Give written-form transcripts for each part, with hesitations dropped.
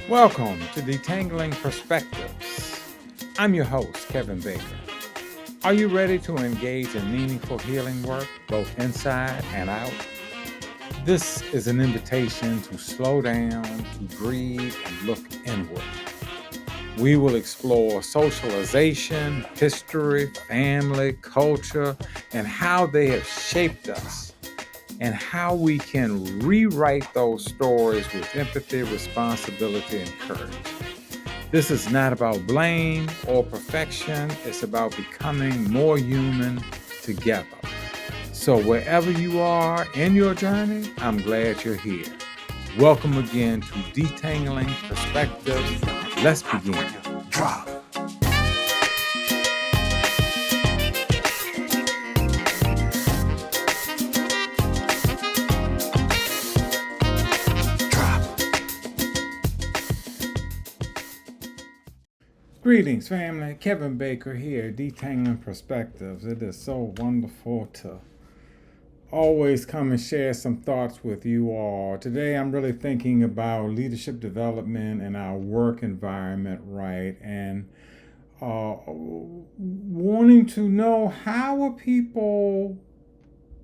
Welcome to Detangling Perspectives. I'm your host, Kevin Baker. Are you ready to engage in meaningful healing work, both inside and out? This is an invitation to slow down, to breathe, and look inward. We will explore socialization, history, family, culture, and how they have shaped us, and how we can rewrite those stories with empathy, responsibility, and courage. This is not about blame or perfection. It's about becoming more human together. So wherever you are in your journey, I'm glad you're here. Welcome again to Detangling Perspectives. Let's begin. Drop. Greetings, family. Kevin Baker here, Detangling Perspectives. It is so wonderful to always come and share some thoughts with you all. Today, I'm really thinking about leadership development and our work environment, right? And wanting to know how are people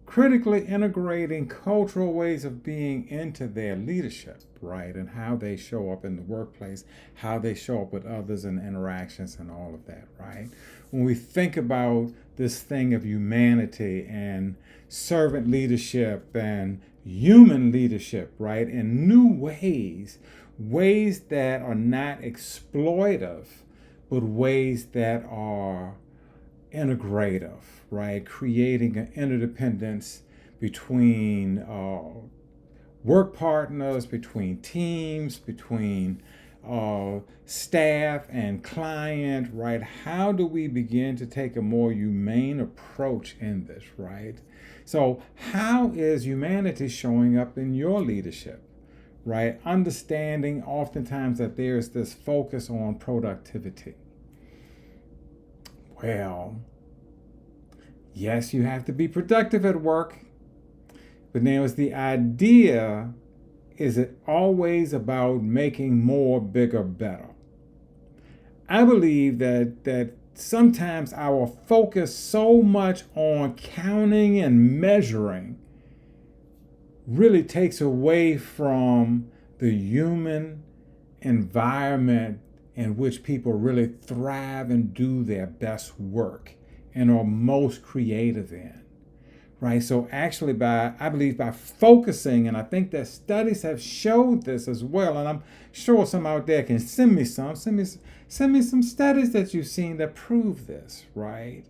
critically integrating cultural ways of being into their leadership, right? And how they show up in the workplace, how they show up with others in interactions and all of that, right? When we think about this thing of humanity and servant leadership and human leadership, right? In new ways, ways that are not exploitive, but ways that are integrative, right? Creating an interdependence between work partners, between teams, between staff and client, right? How do we begin to take a more humane approach in this, right? So, how is humanity showing up in your leadership, right? Understanding oftentimes that there's this focus on productivity. Well, yes, you have to be productive at work, but now is the idea, is it always about making more, bigger, better? I believe that sometimes our focus so much on counting and measuring really takes away from the human environment in which people really thrive and do their best work and are most creative in, right? So actually I believe by focusing, and I think that studies have showed this as well, and I'm sure some out there can send me some studies that you've seen that prove this, right?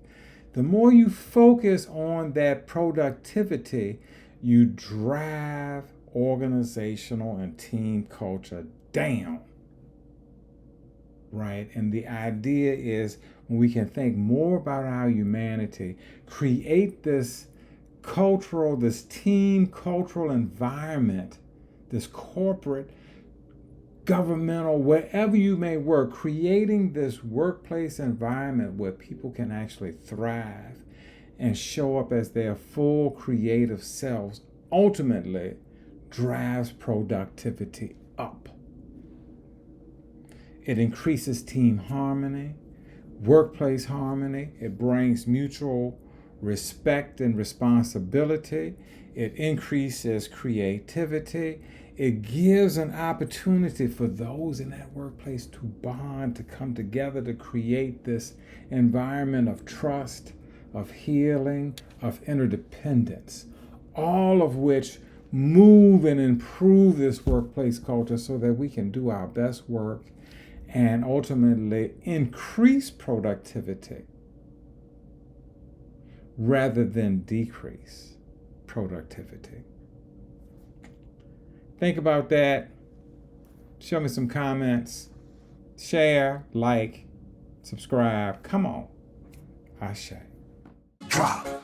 The more you focus on that productivity, you drive organizational and team culture down, right? And the idea is when we can think more about our humanity, create this cultural, this team cultural environment, this corporate, governmental, wherever you may work, creating this workplace environment where people can actually thrive and show up as their full creative selves, ultimately drives productivity up. It increases team harmony, workplace harmony. It brings mutual respect and responsibility. It increases creativity. It gives an opportunity for those in that workplace to bond, to come together, to create this environment of trust, of healing, of interdependence, all of which move and improve this workplace culture so that we can do our best work and ultimately increase productivity rather than decrease productivity. Think about that. Show me some comments. Share, like, subscribe. Come on. Ashe. Drop.